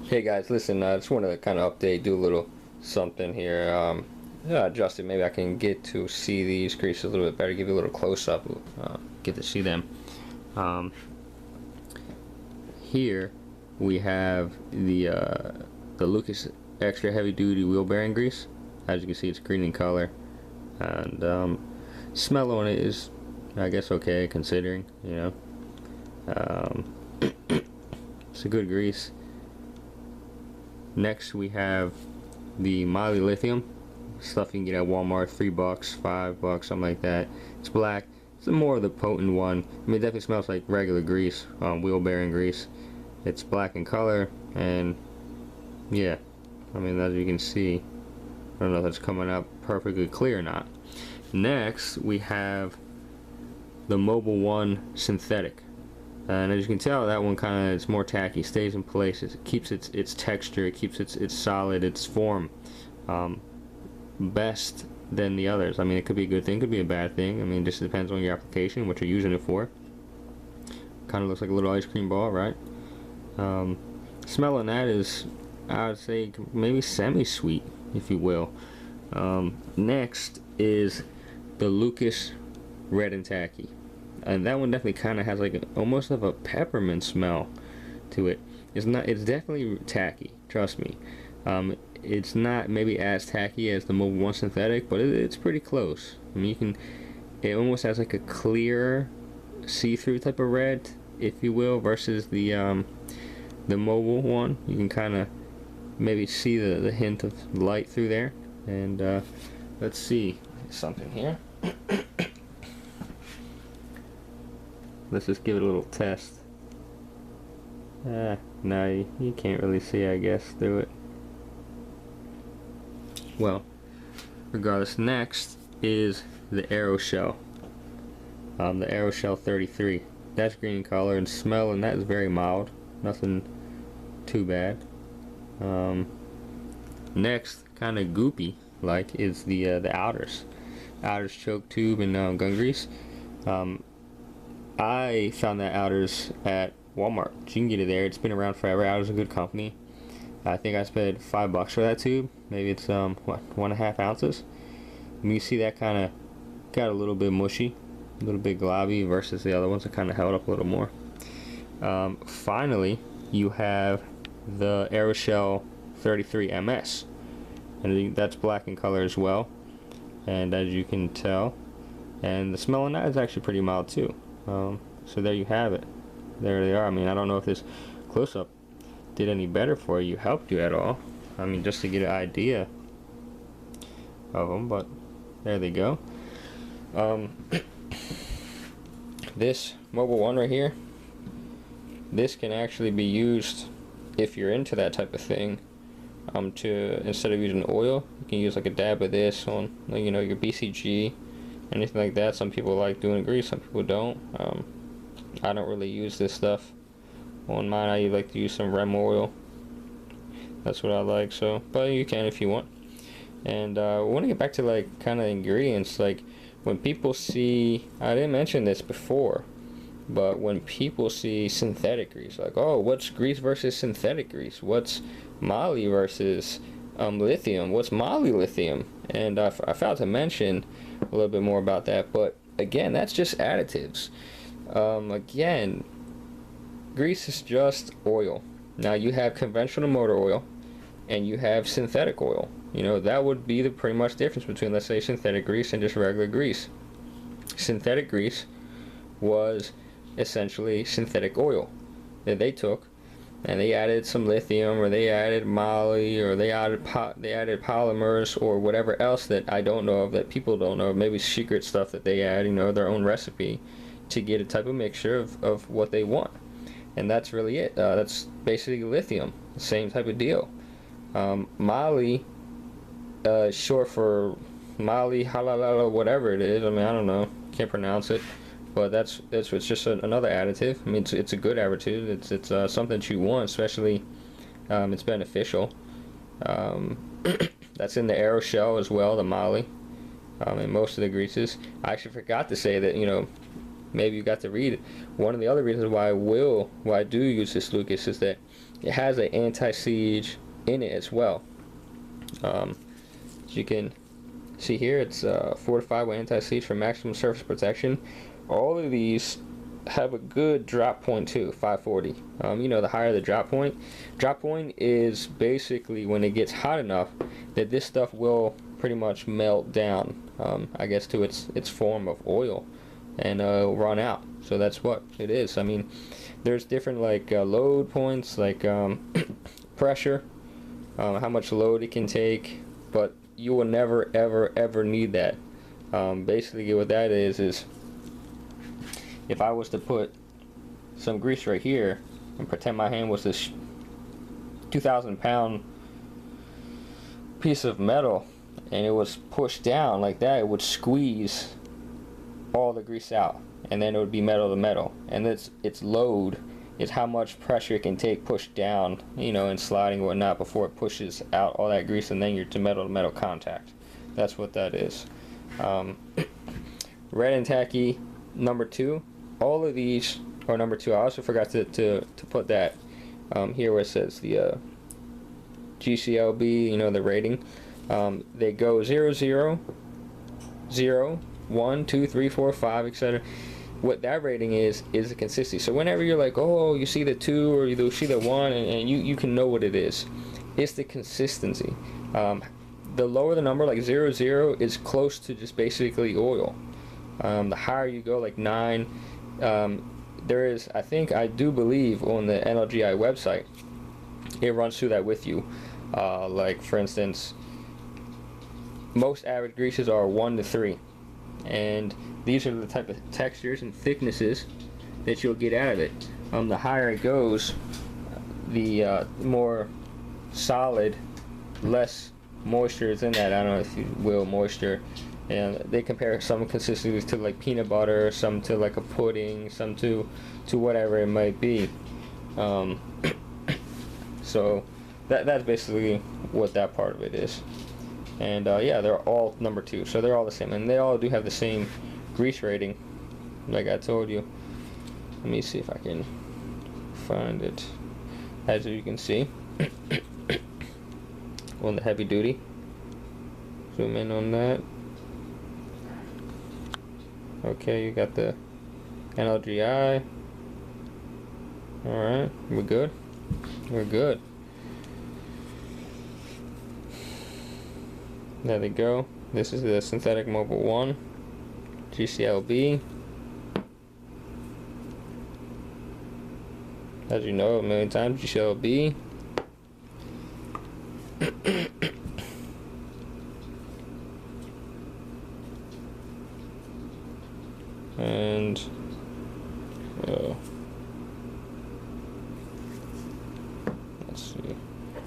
Hey guys, listen, I just want to kind of update, do a little something here. Justin, maybe I can get to see these greases a little bit better, give you a little close up, get to see them. Um, Here we have the Lucas Extra Heavy Duty Wheel Bearing Grease. As you can see, it's green in color, and smell on it is, I guess, okay considering, you know. It's a good grease. Next we have the Molly Lithium, stuff you can get at Walmart, $3, $5, something like that. It's black. It's more of the potent one. I mean, it definitely smells like regular grease, wheel bearing grease. It's black in color, and yeah, I mean, as you can see, I don't know if it's coming up perfectly clear or not. Next we have the Mobile One Synthetic. And as you can tell, that one kind of, it's more tacky, stays in place, it keeps its texture, it keeps its solid, its form, best than the others. I mean, it could be a good thing, could be a bad thing. I mean, it just depends on your application, what you're using it for. Kind of looks like a little ice cream ball, right? Smell on that is, I would say, maybe semi-sweet, if you will. Next is the Lucas Red and Tacky. And that one definitely kind of has like almost of a peppermint smell to it. It's definitely tacky, trust me. It's not maybe as tacky as the Mobile One Synthetic, but it's pretty close. I mean, it almost has like a clear see-through type of red, if you will, versus the Mobile One. You can kind of maybe see the hint of light through there. And let's see something here. Let's just give it a little test. No, you can't really see, I guess, through it. Well, regardless, next is the Aeroshell. The Aeroshell 33. That's green in color and smell, and that is very mild. Nothing too bad. Next, kind of goopy, like, is the Outers. Outers choke tube and gun grease. I found that Outers at Walmart. You can get it there. It's been around forever. Outers is a good company. I think I spent $5 for that tube. Maybe it's what, 1.5 ounces. I mean, you see that kind of got a little bit mushy, a little bit globby versus the other ones that kind of held up a little more. Finally, you have the Aeroshell 33 MS, and that's black in color as well. And as you can tell, and the smell on that is actually pretty mild too. So there you have it. There they are. I mean, I don't know if this close-up did any better for you, helped you at all. I mean, just to get an idea of them, but there they go. This Mobile One right here, this can actually be used, if you're into that type of thing, to, instead of using oil, you can use like a dab of this on, you know, your BCG, anything like that. Some people like doing grease, some people don't. I don't really use this stuff on mine. I like to use some REM oil. That's what I like. So, but you can if you want. And I want to get back to like kind of ingredients. Like when people see, I didn't mention this before, but when people see synthetic grease, like, oh, what's grease versus synthetic grease? What's Molly versus lithium? What's Molly lithium? And I failed to mention a little bit more about that, but again, that's just additives. Again, grease is just oil. Now you have conventional motor oil and you have synthetic oil. You know, that would be the pretty much difference between, let's say, synthetic grease and just regular grease. Synthetic grease was essentially synthetic oil that they took and they added some lithium, or they added moly, or they added polymers, or whatever else that I don't know of, that people don't know, maybe secret stuff that they add, you know, their own recipe to get a type of mixture of what they want. And that's really it. That's basically lithium, the same type of deal. Moly, short for Molly, halalala, whatever it is. I mean, I don't know, can't pronounce it. But that's it's just another additive. I mean, it's a good additive. It's something that you want, especially it's beneficial. That's in the Aeroshell as well, the Molly, and most of the greases. I actually forgot to say that, you know, maybe you got to read it. One of the other reasons why I do use this Lucas is that it has an anti-siege in it as well. As you can see here, it's fortified with anti-siege for maximum surface protection. All of these have a good drop point too, 540. You know, the higher the drop point. Drop point is basically when it gets hot enough that this stuff will pretty much melt down, I guess, to its form of oil, and run out. So that's what it is. I mean, there's different like load points, like pressure, how much load it can take, but you will never ever need that. Basically what that is if I was to put some grease right here and pretend my hand was this 2,000 pound piece of metal and it was pushed down like that, it would squeeze all the grease out, and then it would be metal to metal. And its load is how much pressure it can take pushed down, you know, and sliding and whatnot before it pushes out all that grease, and then you're to metal contact. That's what that is. Red and Tacky number 2. All of these are number 2. I also forgot to put that here where it says the GCLB, you know, the rating. They go 0, 0, 0, 1, 2, 3, 4, 5, etc. What that rating is the consistency. So whenever you're like, oh, you see the 2 or you see the 1, and you can know what it is. It's the consistency. The lower the number, like 0, 0, is close to just basically oil. The higher you go, like 9, there is, I do believe on the NLGI website, it runs through that with you. Like for instance, most average greases are 1 to 3, and these are the type of textures and thicknesses that you'll get out of it. The higher it goes, the more solid, less moisture is in that. I don't know if you will, moisture. And they compare some consistencies to like peanut butter, some to like a pudding, some to whatever it might be. So that's basically what that part of it is. And yeah, they're all number 2, so they're all the same, and they all do have the same grease rating, like I told you. Let me see if I can find it. As you can see, on the heavy duty, zoom in on that. Okay, you got the NLGI. Alright, we're good. We're good. There they go. This is the synthetic mobile 1, GCLB. As you know, a million times, GCLB. And let's see.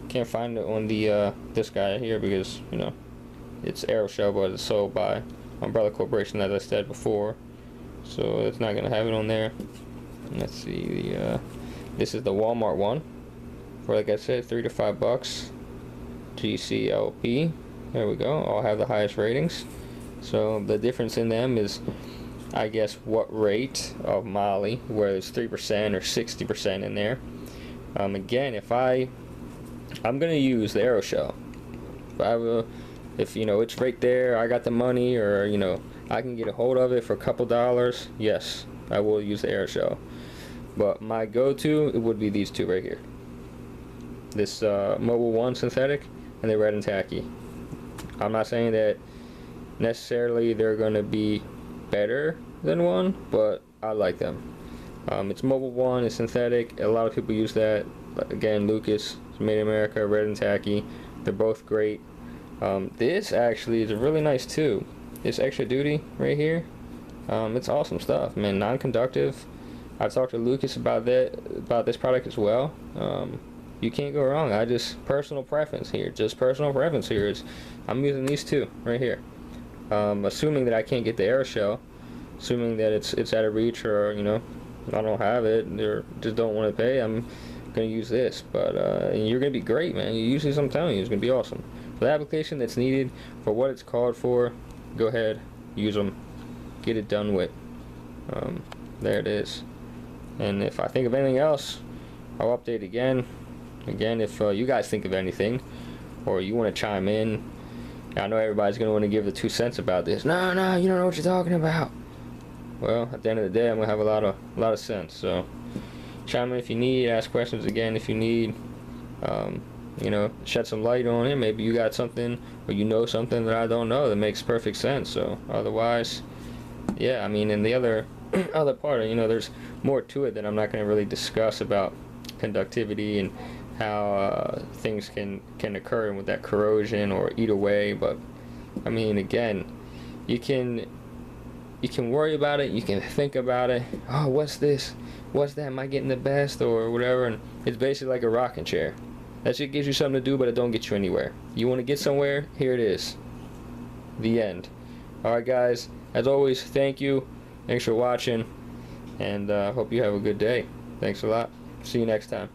Can't find it on the this guy here because, you know, it's Aeroshell, but it's sold by Umbrella Corporation, as I said before, so it's not gonna have it on there. Let's see, the this is the Walmart one for, like I said, $3 to $5. GCLP. There we go. All have the highest ratings. So the difference in them is, I guess, what rate of moly, whether it's 3% or 60% in there. Again, I'm gonna use the Aeroshell. If you know it's right there, I got the money, or you know I can get a hold of it for a couple dollars, yes, I will use the Aeroshell. But my go-to, it would be these 2 right here. This Mobile 1 synthetic and the Red and Tacky. I'm not saying that necessarily they're gonna be better than 1, but I like them. It's Mobile 1, it's synthetic. A lot of people use that. Again, Lucas, it's made in America. Red and Tacky, they're both great. This actually is a really nice tube. It's extra duty right here. It's awesome stuff, man. Non-conductive. I talked to Lucas about this product as well. You can't go wrong. Personal preference here. Is I'm using these 2 right here. Assuming that I can't get the Aeroshell, assuming that it's out of reach, or you know I don't have it, or just don't want to pay, I'm gonna use this. But and you're gonna be great, man. You usually, I'm telling you, it's gonna be awesome. For the application that's needed, for what it's called for, go ahead, use them, get it done with. There it is. And if I think of anything else, I'll update again. again, if you guys think of anything, or you want to chime in, I know everybody's going to want to give the 2 cents about this. No, you don't know what you're talking about. Well, at the end of the day, I'm going to have a lot of sense. So chime in if you need, ask questions again if you need, shed some light on it. Maybe you got something, or you know something that I don't know that makes perfect sense. So otherwise, yeah, I mean, in the other part, there's more to it that I'm not going to really discuss about conductivity and how things can occur with that corrosion or eat away. But I mean, again, you can worry about it, you can think about it. Oh, what's this, what's that, am I getting the best, or whatever. And it's basically like a rocking chair. That shit gives you something to do, but it don't get you anywhere. You want to get somewhere, here it is. The end. Alright guys, as always, thank you, thanks for watching, and hope you have a good day. Thanks a lot, see you next time.